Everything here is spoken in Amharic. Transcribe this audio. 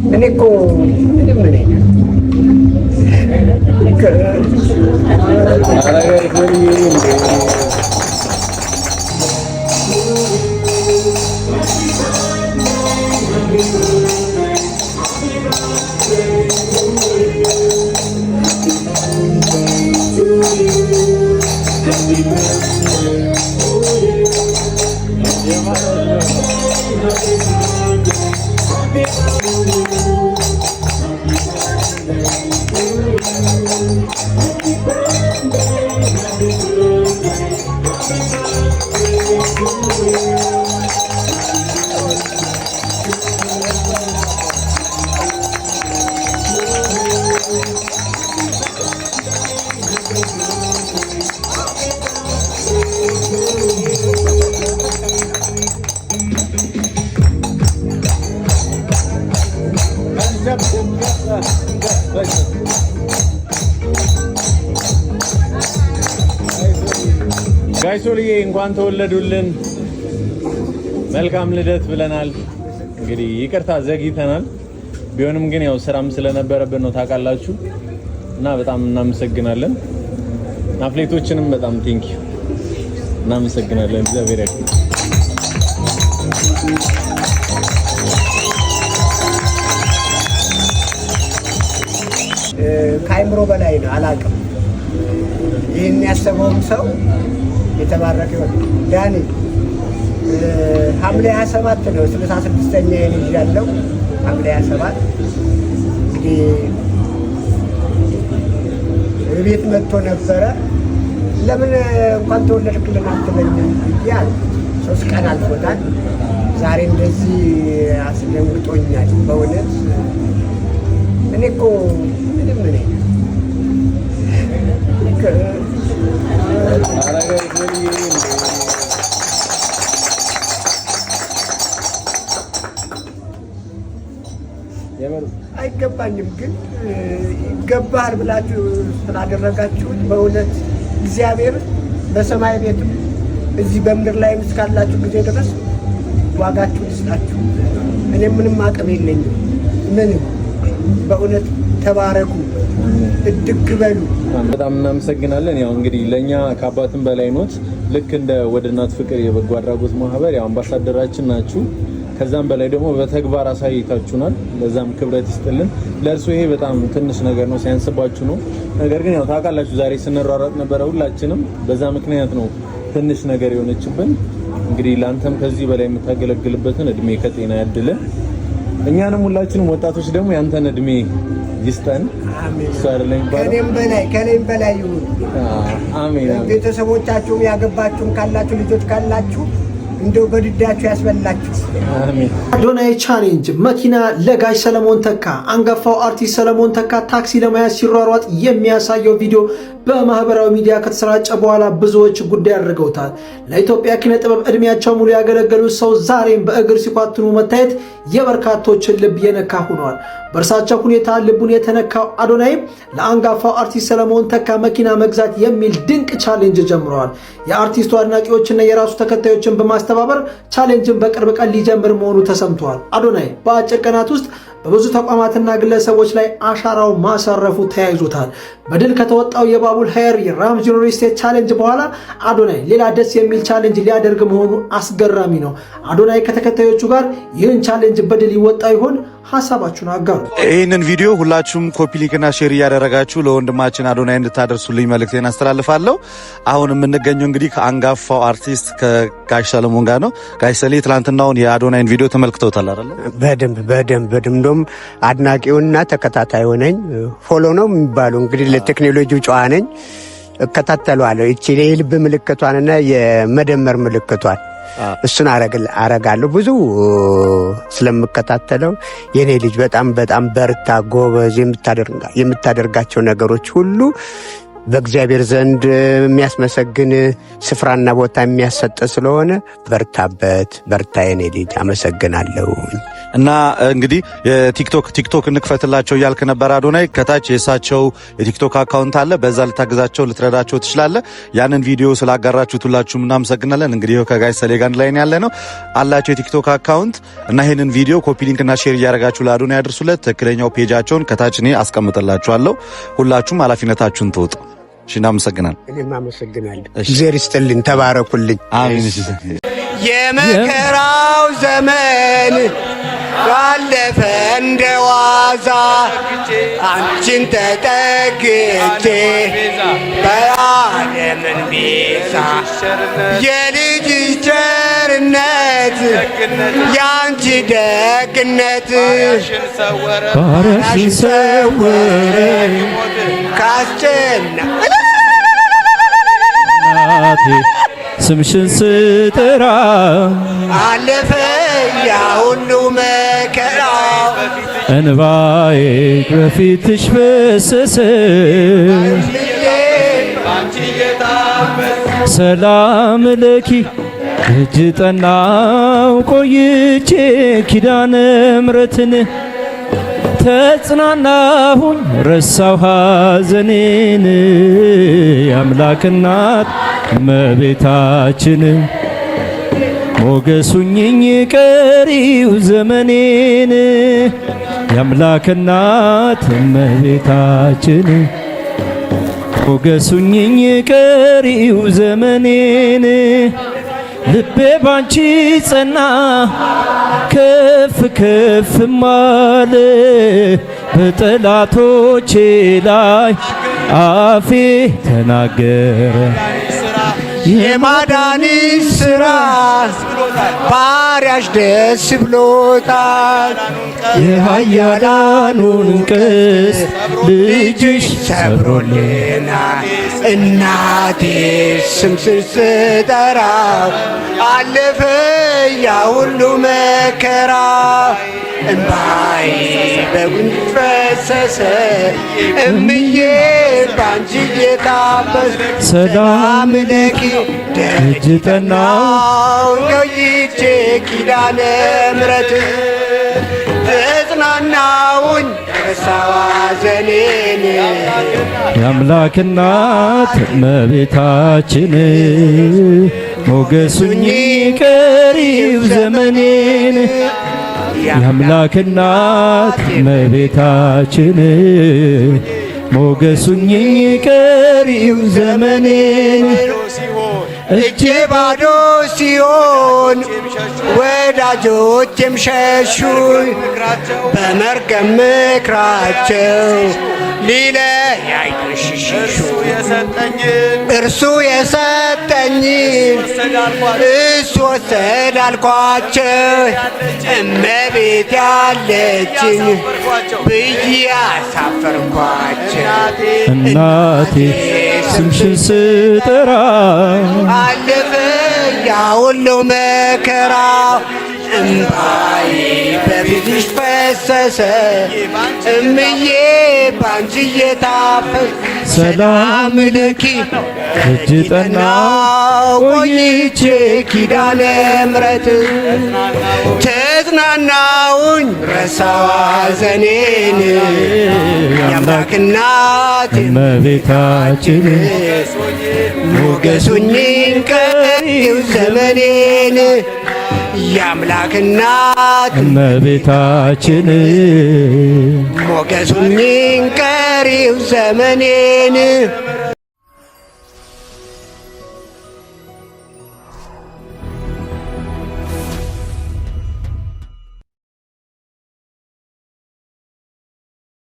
እኔ እኮ ምንም ነኝ ጋይሶልዬ እንኳን ተወለዱልን መልካም ልደት ብለናል። እንግዲህ ይቅርታ ዘግይተናል፣ ቢሆንም ግን ያው ስራም ስለነበረብን ነው ታውቃላችሁ። እና በጣም እናመሰግናለን። አፍሌቶችንም በጣም ቴንኪው እናመሰግናለን። እግዚአብሔር ያክብር። ካይምሮ በላይ ነው አላውቅም። ይህን ያሰበውም ሰው የተባረከ ይሁን። ዳኒ ሐምሌ 27 ነው 66ኛ ልጅ ያለው ሐምሌ 27 እንግዲህ ቤት መጥቶ ነበረ። ለምን እንኳን ተወለድክልን አትለኝም ብያለሁ። 3 ቀን አልፎታል። ዛሬ እንደዚህ አስደንግጦኛል በእውነት። እኔ እኮ ምንም ነኝ አይገባኝም፣ ግን ይገባሃል ብላችሁ ስላደረጋችሁት በእውነት እግዚአብሔር በሰማይ ቤትም እዚህ በምድር ላይ እስካላችሁ ጊዜ ድረስ ዋጋችሁን ይስጣችሁ። እኔ ምንም አቅም የለኝም። ምንም በእውነት ተባረኩ፣ እድግ በሉ። በጣም እናመሰግናለን። ያው እንግዲህ ለኛ ከአባትም በላይ ኖት። ልክ እንደ ወደ እናት ፍቅር የበጎ አድራጎት ማህበር ያው አምባሳደራችን ናችሁ። ከዛም በላይ ደግሞ በተግባር አሳይታችሁናል። ለዛም ክብረት ይስጥልን። ለእርሱ ይሄ በጣም ትንሽ ነገር ነው፣ ሲያንስባችሁ ነው። ነገር ግን ያው ታውቃላችሁ ዛሬ ስንሯሯጥ ነበረ ሁላችንም። በዛ ምክንያት ነው ትንሽ ነገር የሆነችብን። እንግዲህ ላንተም ከዚህ በላይ የምታገለግልበትን እድሜ ከጤና ያድልን። እኛንም ሁላችንም ወጣቶች ደግሞ ያንተን እድሜ ይስጠን። አሜን። ከኔም በላይ ይሁን። አሜን። ቤተሰቦቻችሁም ያገባችሁም ካላችሁ ልጆች ካላችሁ እንደው በድዳችሁ ያስበላችሁ። አሜን። አዶናይ ቻሌንጅ መኪና ለጋሽ ሰለሞን ተካ። አንጋፋው አርቲስት ሰለሞን ተካ ታክሲ ለመያዝ ሲሯሯጥ የሚያሳየው ቪዲዮ በማህበራዊ ሚዲያ ከተሰራጨ በኋላ ብዙዎች ጉዳይ አድርገውታል። ለኢትዮጵያ ኪነ ጥበብ እድሜያቸው ሙሉ ያገለገሉት ሰው ዛሬም በእግር ሲኳትኑ መታየት የበርካቶችን ልብ የነካ ሆኗል። በእርሳቸው ሁኔታ ልቡን የተነካው አዶናይ ለአንጋፋው አርቲስት ሰለሞን ተካ መኪና መግዛት የሚል ድንቅ ቻሌንጅ ጀምረዋል። የአርቲስቱ አድናቂዎችና የራሱ ተከታዮችን በማስተባበር ቻሌንጅን በቅርብ ቀን ሊጀምር መሆኑ ተሰምቷል። አዶናይ በአጭር ቀናት ውስጥ በብዙ ተቋማትና ግለሰቦች ላይ አሻራው ማሳረፉ ተያይዞታል። በድል ከተወጣው የባቡል ሀየር የራምዚ ሪል ስቴት ቻሌንጅ በኋላ አዶናይ ሌላ ደስ የሚል ቻሌንጅ ሊያደርግ መሆኑ አስገራሚ ነው። አዶናይ ከተከታዮቹ ጋር ይህን ቻሌንጅ በድል ይወጣ ይሆን? ሐሳባችሁን አጋሩ። ይህንን ቪዲዮ ሁላችሁም ኮፒ ሊንክና ሼር እያደረጋችሁ ለወንድማችን አዶናይ እንድታደርሱልኝ መልእክቴን አስተላልፋለሁ። አሁን የምንገኘው እንግዲህ ከአንጋፋው አርቲስት ከጋሽ ሰለሞን ጋር ነው። ጋሽ ሰሌ ትናንትናውን የአዶናይን ቪዲዮ ተመልክተውታል አይደል? በደንብ እንደውም አድናቂውና ተከታታይ ሆነኝ። ፎሎ ነው የሚባለው እንግዲህ ለቴክኖሎጂው ጨዋ ነኝ፣ እከታተለዋለሁ። እቺ የልብ ምልክቷንና የመደመር ምልክቷን እሱን አረጋለሁ ብዙ ስለምከታተለው። የኔ ልጅ በጣም በርታ፣ ጎበዝ፣ የምታደርጋቸው ነገሮች ሁሉ በእግዚአብሔር ዘንድ የሚያስመሰግን ስፍራና ቦታ የሚያሰጥ ስለሆነ በርታ የኔ ልጅ። አመሰግናለሁ። እና እንግዲህ ቲክቶክ እንክፈትላቸው እያልክ ነበር አዶናይ። ከታች የእሳቸው የቲክቶክ አካውንት አለ፣ በዛ ልታግዛቸው ልትረዳቸው ትችላለህ። ያንን ቪዲዮ ስላጋራችሁት ሁላችሁም እናመሰግናለን። እንግዲህ ከጋሽ ሰሌ ጋር ላይ ያለ ነው አላቸው የቲክቶክ አካውንት እና ይሄንን ቪዲዮ ኮፒ ሊንክና ሼር እያደረጋችሁ ለአዶናይ ያድርሱለት። ትክክለኛው ፔጃቸውን ከታች እኔ አስቀምጥላችኋለሁ። ሁላችሁም ኃላፊነታችሁን ተወጡ። እሺ፣ እናመሰግናለን። እኔም አመሰግናለሁ። እግዚአብሔር ይስጥልኝ፣ ተባረኩልኝ። አሜን። የመከራው ዘመን ባለፈ እንደዋዛ አንቺን ተጠግቼ በዓለምን ቤዛ የልጅሽ ቸርነት ያንቺ ደግነት ባሪያሽን ሰወረኝ ካስጨነቀኝ ስምሽን ስጠራ አለፈ ያ ሁሉ መከራ እንባዬ በፊትሽ ፈሰሰ ሰላም ለኪ እጅ ጠናው ቆይቼ ኪዳነ ምሕረትን ተጽናናሁኝ ረሳው ሐዘኔን የአምላክ እናት እመቤታችን ሞገሱኝኝ ቀሪው ዘመኔን የአምላክ እናት እመቤታችን ሞገሱኝኝ ቀሪው ዘመኔን ልቤ ባንቺ ጸና ከፍ ከፍ ማለ በጠላቶቼ ላይ አፌ ተናገረ የማዳንሽ ሥራ ባሪያሽ ደስ ብሎታል። የኃያላኑን ቀስት ልጅሽ ሰብሮልናል። እናቴ ስምሽን ስጠራ አለፈ ያ ሁሉ መከራ እንባዬ በጉንጭ ፈሰሰ እምዬ ባንቺ የታበስ ሰላም ለኪ ደጅ ጠናው ቆይቼ ኪዳነ ምሕረት ተጽናናውኝ ረሳው ሐዘኔን የአምላክ እናት እመቤታችን ሞገሱኝ ቀሪው ዘመኔን የአምላክ እናት እመቤታችን ሞገሱኝ ቀሪው ዘመኔን እጄ ባዶ ሲሆን ወዳጆቼም ሸሹኝ በመርገም ምክራቸው ሊለያዩኝ ሽሹ እርሱ የሰጠኝን እሱ ወሰድ አልኳቸው። እመቤት ያለችኝ ብዬ አሳፈርኳቸው። እናቴ ስምሽን ስጠራ አለፈ ያ ሁሉ መከራ እንባዬ በፊትሽ ፈሰሰ እምዬ ባንቺ የታፈስ ሰላም ለኪ እጅ ጠናው ቆይቼ ኪዳነ ምሕረት ተጽናናውኝ ረሳው ሐዘኔን የአምላክ እናት እመቤታችን ሞገሱኝን ቀሪው ዘመኔን የአምላክ እናት እመቤታችን ሞገሱኝን ቀሪው ዘመኔን